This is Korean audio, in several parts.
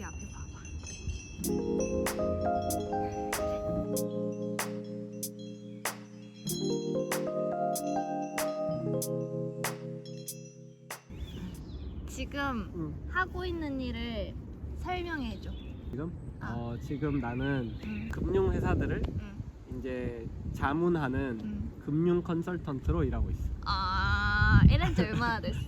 여기 앞에 봐봐. 지금 하고 있는 일을 설명해줘. 지금? 아. 지금 나는 응. 금융 회사들을 응. 이제 자문하는 응. 금융 컨설턴트로 일하고 있어. 아, 일한 지 얼마나 됐어?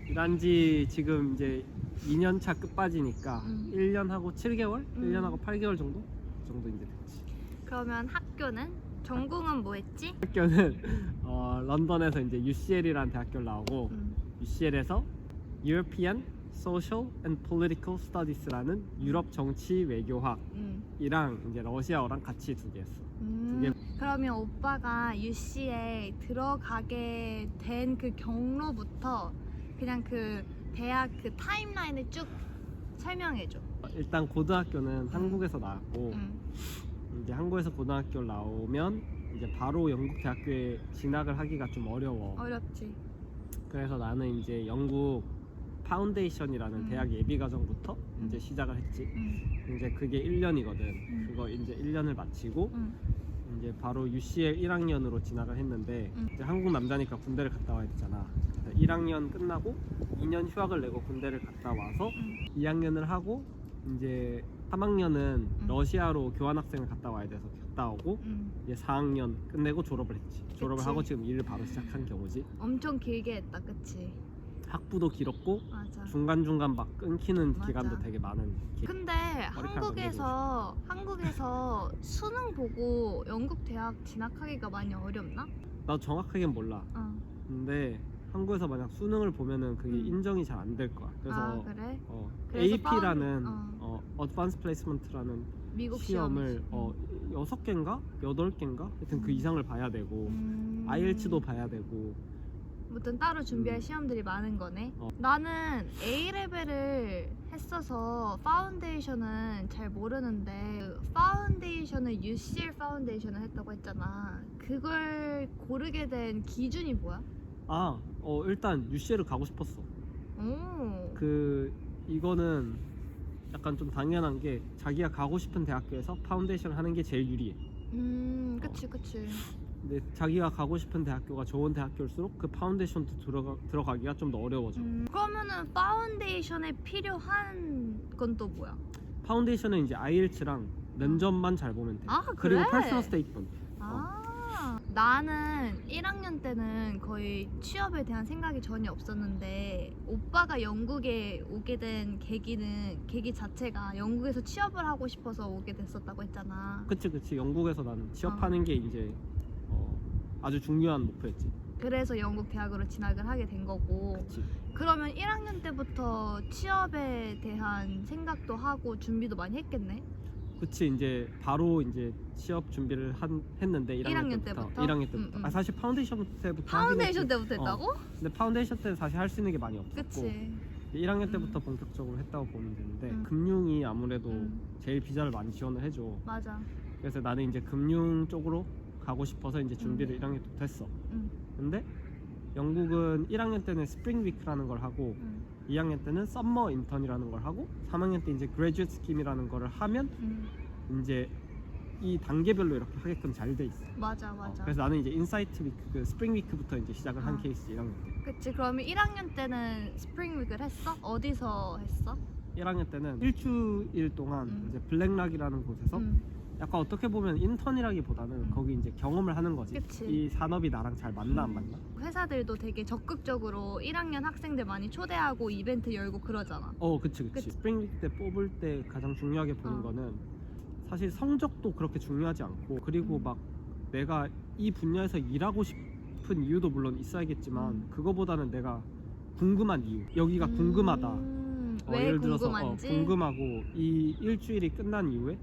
일한 지 지금 이제 2년 차 끝빠지니까 1년 하고 7개월? 1년 하고 8개월 정도? 그 정도 이제 됐지. 그러면 학교는? 전공은 뭐 했지? 학교는 런던에서 이제 UCL이라는 대학교를 나오고 UCL에서 European Social and Political Studies라는 유럽 정치 외교학이랑 이제 러시아어랑 같이 두 개 했어. 그러면 오빠가 UC에 들어가게 된 그 경로부터 그냥 그 대학 그 타임라인을 쭉 설명해줘. 일단 고등학교는 한국에서 나왔고 응. 이제 한국에서 고등학교를 나오면 이제 바로 영국 대학교에 진학을 하기가 좀 어려워. 어렵지. 그래서 나는 이제 영국 파운데이션이라는 대학 예비 과정부터 이제 시작을 했지. 이제 그게 1년이거든. 그거 이제 1년을 마치고 이제 바로 UCL 1학년으로 진학을 했는데 이제 한국 남자니까 군대를 갔다 와야 되잖아. 1학년 끝나고 2년 휴학을 내고 군대를 갔다 와서 2학년을 하고 이제 3학년은 러시아로 교환학생을 갔다 와야 돼서 갔다 오고 이제 4학년 끝내고 졸업을 했지. 졸업을 그치. 하고 지금 일을 바로 시작한 경우지. 엄청 길게 했다, 그치? 학부도 길었고 맞아. 중간중간 막 끊기는 맞아. 기간도 되게 많은 근데 머리카락 한국에서 수능 보고 영국 대학 진학하기가 많이 어렵나? 나 정확하게는 몰라. 근데 한국에서 만약 수능을 보면은 그게 인정이 잘 안 될 거야. 그래서 아, 그래? 그래서 AP라는 Advanced Placement라는 미국 시험을 시험이지. 6개인가? 8개인가? 하여튼 그 이상을 봐야 되고 IELTS도 봐야 되고. 아무튼 따로 준비할 시험들이 많은 거네. 나는 A레벨을 했어서 파운데이션은 잘 모르는데 파운데이션을 UCL 파운데이션을 했다고 했잖아. 그걸 고르게 된 기준이 뭐야? 일단 UCL을 가고 싶었어. 오. 이거는 약간 좀 당연한 게 자기가 가고 싶은 대학교에서 파운데이션을 하는 게 제일 유리해. 그치. 근데 자기가 가고 싶은 대학교가 좋은 대학교일수록 그 파운데이션도 들어가기가 좀 더 어려워져. 그러면은 파운데이션에 필요한 건 또 뭐야? 파운데이션은 이제 IELTS랑 면접만 잘 보면 돼. 아, 그리고 그래? 퍼스널 스테이트먼트. 나는 1학년 때는 거의 취업에 대한 생각이 전혀 없었는데 오빠가 영국에 오게 된 계기 자체가 영국에서 취업을 하고 싶어서 오게 됐었다고 했잖아. 그치. 영국에서 나는 취업하는 게 이제 아주 중요한 목표였지. 그래서 영국 대학으로 진학을 하게 된 거고. 그치. 그러면 1학년 때부터 취업에 대한 생각도 하고 준비도 많이 했겠네? 그치. 이제 바로 이제 취업 준비를 했는데 1학년 때부터? 1학년 때부터. 사실 파운데이션 때부터 파운데이션 때부터 했다고? 근데 파운데이션 때는 사실 할 수 있는 게 많이 없었고 그치. 1학년 때부터 본격적으로 했다고 보면 되는데 금융이 아무래도 제일 비자를 많이 지원을 해줘. 맞아. 그래서 나는 이제 금융 쪽으로 가고 싶어서 이제 준비를 1학년 때부터 했어. 근데 영국은 1학년 때는 스프링 위크라는 걸 하고 2학년 때는 썸머 인턴이라는 걸 하고 3학년 때 이제 그레듀에이트 스킴이라는 거를 하면 이제 이 단계별로 이렇게 하게끔 잘 돼 있어. 맞아. 그래서 나는 이제 인사이트 위크, 그 스프링 위크부터 이제 시작을 한 케이스 1학년 때. 그치. 그러면 1학년 때는 스프링 위크를 했어? 어디서 했어? 1학년 때는 일주일 동안 이제 블랙락이라는 곳에서 약간 어떻게 보면 인턴이라기보다는 거기 이제 경험을 하는 거지. 그치. 이 산업이 나랑 잘 맞나 안 맞나? 회사들도 되게 적극적으로 1학년 학생들 많이 초대하고 이벤트 열고 그러잖아. 그치. 그치. 스프링 위크 때 뽑을 때 가장 중요하게 보는 거는 사실 성적도 그렇게 중요하지 않고 그리고 막 내가 이 분야에서 일하고 싶은 이유도 물론 있어야겠지만 그거보다는 내가 궁금한 이유, 여기가 궁금하다. 왜 예를 들어서 궁금한지? 궁금하고 이 일주일이 끝난 이후에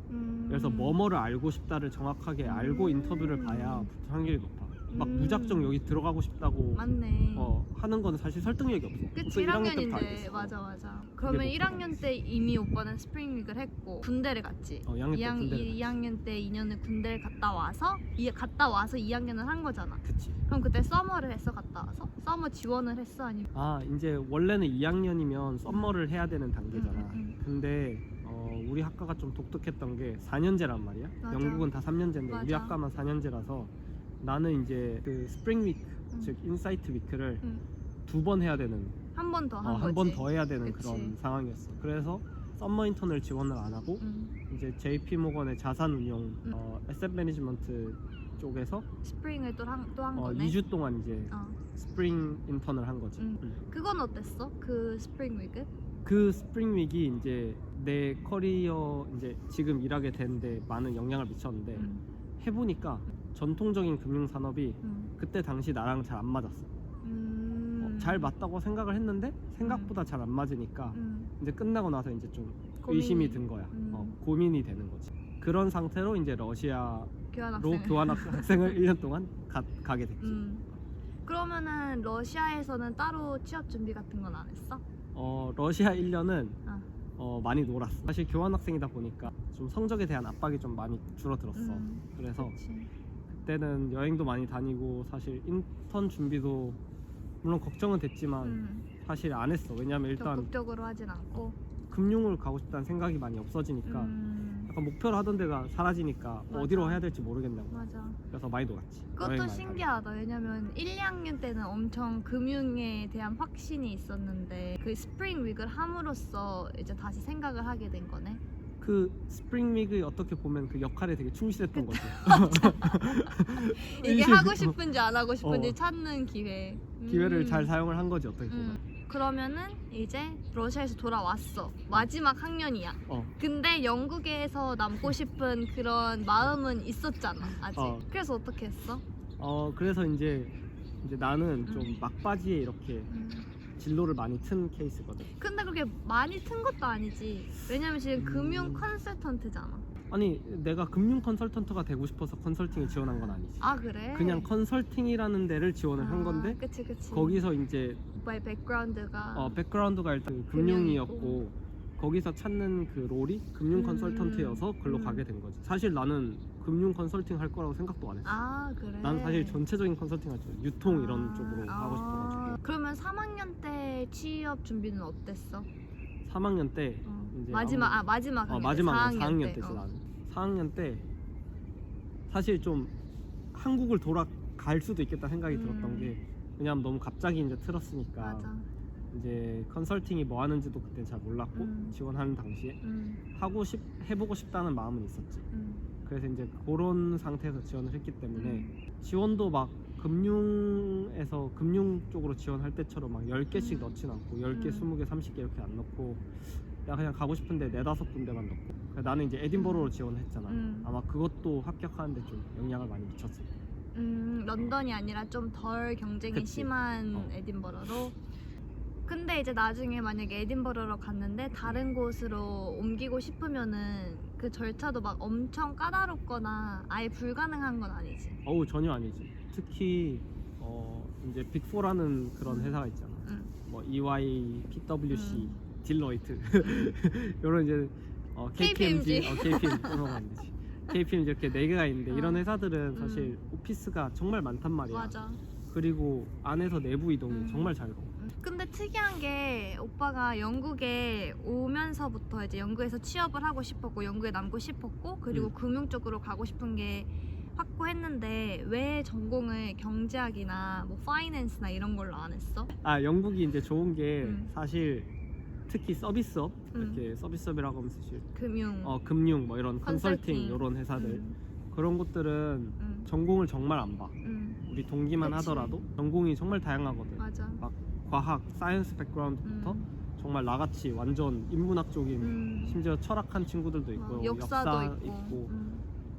그래서 뭐뭐를 알고 싶다를 정확하게 알고 인터뷰를 봐야 붙을 확률이 높아. 막 무작정 여기 들어가고 싶다고 맞네. 하는 거는 사실 설득력이 없어. 그치. 1학년인데 알겠어. 맞아. 그러면 1학년 때 이미 오빠는 스프링 위크를 했고 군대를 갔지. 2학년 때 군대를 2학년 때 2년을 군대를 갔다 와서 2학년을 한 거잖아. 그치. 그럼 그때 서머를 했어? 갔다 와서? 서머 지원을 했어? 아니면 이제 원래는 2학년이면 썸머를 해야 되는 단계잖아. 근데 우리 학과가 좀 독특했던 게 4년제란 말이야. 맞아. 영국은 다 3년제인데 우리 맞아. 학과만 4년제라서 나는 이제 그 스프링 위크, 즉 인사이트 위크를 응. 2번 해야 되는, 한 번 더 한 거지. 한 번 더 해야 되는 그치. 그런 상황이었어. 그래서 썸머 인턴을 지원을 안 하고 이제 JP 모건의 자산 운용 에셋 매니지먼트 쪽에서 스프링을 또 한 거네. 2주 동안 이제 어. 스프링 인턴을 한 거지. 그건 어땠어? 그 스프링 위크? 그 스프링 윅이 이제 내 커리어 이제 지금 일하게 되는데 많은 영향을 미쳤는데 해보니까 전통적인 금융 산업이 그때 당시 나랑 잘 안 맞았어. 잘 맞다고 생각을 했는데 생각보다 잘 안 맞으니까 이제 끝나고 나서 이제 좀 의심이 든 거야. 고민이 되는 거지. 그런 상태로 이제 러시아로 교환학생을 1년 동안 가게 됐지. 그러면은 러시아에서는 따로 취업 준비 같은 건 안 했어? 러시아 1년은 많이 놀았어. 사실 교환학생이다 보니까 좀 성적에 대한 압박이 좀 많이 줄어들었어. 그래서 그치. 그때는 여행도 많이 다니고 사실 인턴 준비도 물론 걱정은 됐지만 사실 안 했어. 왜냐면 일단 적극적으로 하진 않고. 금융을 가고 싶다는 생각이 많이 없어지니까 약간 목표를 하던 데가 사라지니까 맞아. 어디로 해야 될지 모르겠냐고. 맞아. 그래서 많이 놀았지. 여행 그것도 많이 신기하다. 왜냐면 1, 2학년 때는 엄청 금융에 대한 확신이 있었는데 그 스프링 윅을 함으로써 이제 다시 생각을 하게 된 거네. 다니고. 그 스프링 윅이 어떻게 보면 그 역할에 되게 충실했던 거지. 이게 하고 싶은지 안 하고 싶은지 어. 찾는 기회. 기회를 잘 사용을 한 거지 어떻게 보면. 그러면은 이제 러시아에서 돌아왔어. 마지막 학년이야. 근데 영국에서 남고 싶은 그런 마음은 있었잖아 아직. 그래서 어떻게 했어? 그래서 이제 나는 좀 막바지에 이렇게 진로를 많이 튼 케이스거든. 근데 그렇게 많이 튼 것도 아니지. 왜냐면 지금 금융 컨설턴트잖아. 아니 내가 금융 컨설턴트가 되고 싶어서 컨설팅에 지원한 건 아니지. 아 그래? 그냥 컨설팅이라는 데를 지원을 한 건데 그치. 거기서 이제 오빠의 백그라운드가 백그라운드가 일단 금융이었고 거기서 찾는 그 롤이 금융 컨설턴트여서 글로 가게 된 거지. 사실 나는 금융 컨설팅 할 거라고 생각도 안 했어. 아 그래? 난 사실 전체적인 컨설팅 할 줄 유통 이런 쪽으로 하고 싶어가지고. 그러면 3학년 때 취업 준비는 어땠어? 3학년 때 이제 마지막 학년 마지막 4학년 4학년 때지 나는. 4학년 때 사실 좀 한국을 돌아갈 수도 있겠다 생각이 들었던 게 왜냐면 너무 갑자기 이제 틀었으니까. 맞아. 이제 컨설팅이 뭐 하는지도 그때 잘 몰랐고 지원하는 당시에 해보고 싶다는 마음은 있었지. 그래서 이제 그런 상태에서 지원을 했기 때문에 지원도 막 금융에서 금융 쪽으로 지원할 때처럼 막 10개씩 넣진 않고 10개, 20개, 30개 이렇게 안 넣고 내가 그냥 가고 싶은데 4-5군데만 넣고. 그래서 나는 이제 에딘버러로 지원을 했잖아. 아마 그것도 합격하는데 좀 영향을 많이 미쳤을 거야. 런던이 아니라 좀 덜 경쟁이 그치. 심한 에딘버러로. 근데 이제 나중에 만약에 에딘버러로 갔는데 다른 곳으로 옮기고 싶으면은 그 절차도 막 엄청 까다롭거나 아예 불가능한 건 아니지. 전혀 아니지. 특히 이제 빅4라는 그런 회사가 있잖아. 뭐 EY, PwC, 딜러이트 이런 이제 KPMG, KPMG 넘어가면 되지. KPMG 이렇게 4개가 있는데 이런 회사들은 사실 오피스가 정말 많단 말이야. 맞아. 그리고 안에서 내부 이동이 정말 자유로워. 근데 특이한 게 오빠가 영국에 오면서부터 이제 영국에서 취업을 하고 싶었고 영국에 남고 싶었고 그리고 금융 쪽으로 가고 싶은 게 확고했는데 왜 전공을 경제학이나 뭐 파이낸스나 이런 걸로 안 했어? 영국이 이제 좋은 게 사실 특히 서비스업 이렇게 서비스업이라고 하면 사실 금융 뭐 이런 컨설팅 이런 회사들 그런 곳들은 전공을 정말 안 봐. 우리 동기만 그치. 하더라도 전공이 정말 다양하거든. 맞아. 막 과학, 사이언스 백그라운드부터 정말 나같이 완전 인문학 쪽인 심지어 철학한 친구들도 있고 역사도 있고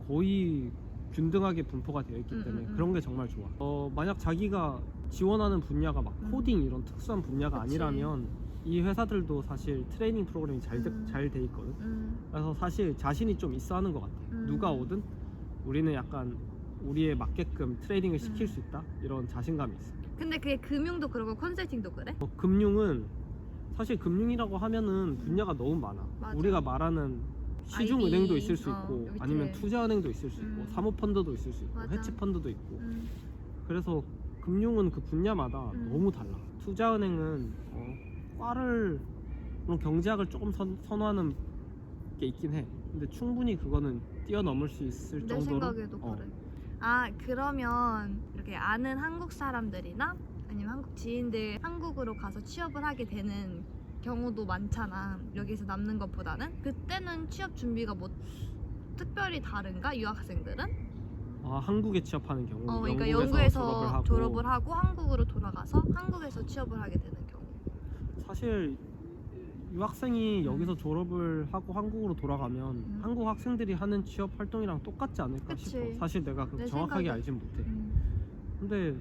거의 균등하게 분포가 되어 있기 때문에 그런 게 정말 좋아. 만약 자기가 지원하는 분야가 막 코딩 이런 특수한 분야가 그치. 아니라면 이 회사들도 사실 트레이닝 프로그램이 잘 돼 있거든. 그래서 사실 자신이 좀 있어 하는 것 같아. 누가 오든 우리는 약간 우리에 맞게끔 트레이닝을 시킬 수 있다 이런 자신감이 있어. 근데 그게 금융도 그러고 컨설팅도 그래? 금융은 사실 금융이라고 하면은 분야가 너무 많아. 맞아. 우리가 말하는 시중은행도 있을 수 있고 밑에. 아니면 투자은행도 있을 수 있고 사모펀드도 있을 수 있고 맞아. 해치펀드도 있고 그래서 금융은 그 분야마다 너무 달라. 투자은행은 과를 물론 경제학을 조금 선호하는 게 있긴 해. 근데 충분히 그거는 뛰어넘을 수 있을 내 정도로. 생각에도 그래. 아 그러면 이렇게 아는 한국 사람들이나 아니면 한국 지인들 한국으로 가서 취업을 하게 되는 경우도 많잖아. 여기서 남는 것보다는. 그때는 취업 준비가 뭐 특별히 다른가? 유학생들은? 아, 한국에 취업하는 경우. 그러니까 영국에서 영국에서 졸업을 하고 한국으로 돌아가서 한국에서 취업을 하게 되는 경우. 사실 유학생이 여기서 졸업을 하고 한국으로 돌아가면 한국 학생들이 하는 취업 활동이랑 똑같지 않을까 그치. 싶어. 사실 내가 내 정확하게 생각에. 알진 못해. 음. 근데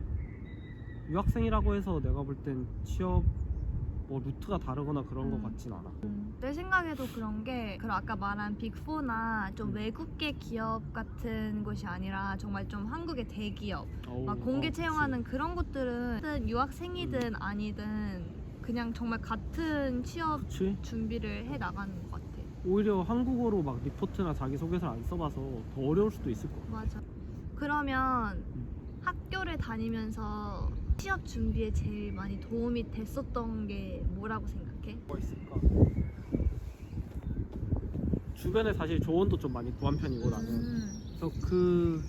유학생이라고 해서 내가 볼 땐 취업 뭐 루트가 다르거나 그런 거 같진 않아. 내 생각에도 그런 게 그런 아까 말한 빅4나 좀 외국계 기업 같은 곳이 아니라 정말 좀 한국의 대기업 막 공개 채용하는 그런 곳들은 유학생이든 아니든 그냥 정말 같은 취업 그치? 준비를 해 나가는 것 같아. 오히려 한국어로 막 리포트나 자기소개서를 안 써봐서 더 어려울 수도 있을 거야. 맞아. 그러면 학교를 다니면서 취업 준비에 제일 많이 도움이 됐었던 게 뭐라고 생각해? 뭐가 있을까? 주변에 사실 조언도 좀 많이 구한 편이고 나는. 그래서 그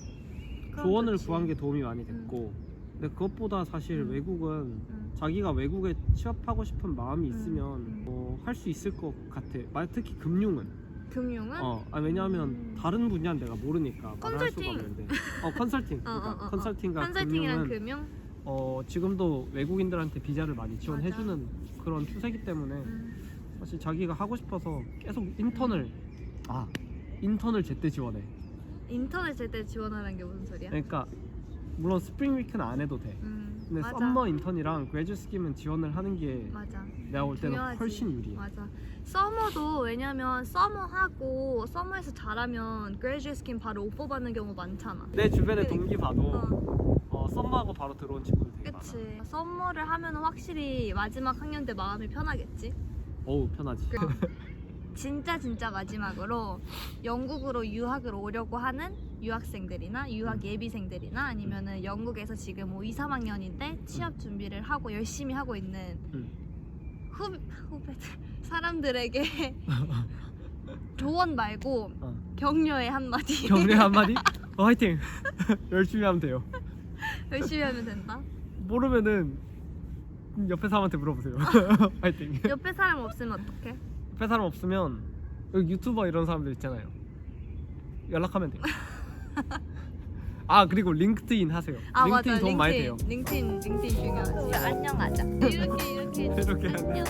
그럼 조언을 좋지. 구한 게 도움이 많이 됐고 근데 그것보다 사실 외국은 자기가 외국에 취업하고 싶은 마음이 있으면 할 수 있을 것 같아. 특히 금융은. 금융은? 왜냐하면 다른 분야는 내가 모르니까 말을 할 수가 컨설팅. 없는데 컨설팅. 그러니까 컨설팅과 컨설팅이랑 금융은 금융? 지금도 외국인들한테 비자를 많이 지원해주는 그런 추세이기 때문에 사실 자기가 하고 싶어서 계속 인턴을 제때 지원해. 인터넷 제때 지원하는 게 무슨 소리야? 그러니까 물론 스프링 위크는 안 해도 돼. 근데 맞아. 썸머 인턴이랑 그레듀 스키는 지원을 하는 게 맞아. 내가 볼 때는 중요하지. 훨씬 유리해. 맞아. 서머도 왜냐면 서머하고 서머에서 잘하면 그레듀에이트 스킨 바로 오퍼 받는 경우 많잖아. 내 주변에 그래. 동기 봐도 썸머하고 바로 들어온 친구들 되게 그치. 서머를 하면 확실히 마지막 학년 때 마음이 편하겠지. 많아. 어우 편하지. 진짜 마지막으로 영국으로 유학을 오려고 하는 유학생들이나 유학 예비생들이나 아니면은 영국에서 지금 뭐 2, 3학년인데 취업 준비를 하고 열심히 하고 있는 후배들 사람들에게 조언 말고 격려의 한마디. 격려 한마디? 화이팅! 열심히 하면 돼요. 열심히 하면 된다. 모르면은 옆에 사람한테 물어보세요. 화이팅! 옆에 사람 없으면 어떡해? 옆에 사람 없으면 여기 유튜버 이런 사람들 있잖아요. 연락하면 돼요. 그리고 링크드인 하세요. 링크드인 맞아. 도움 많이 돼요. 링크드인 중요하지. 안녕하자. 이렇게 이렇게 안녕.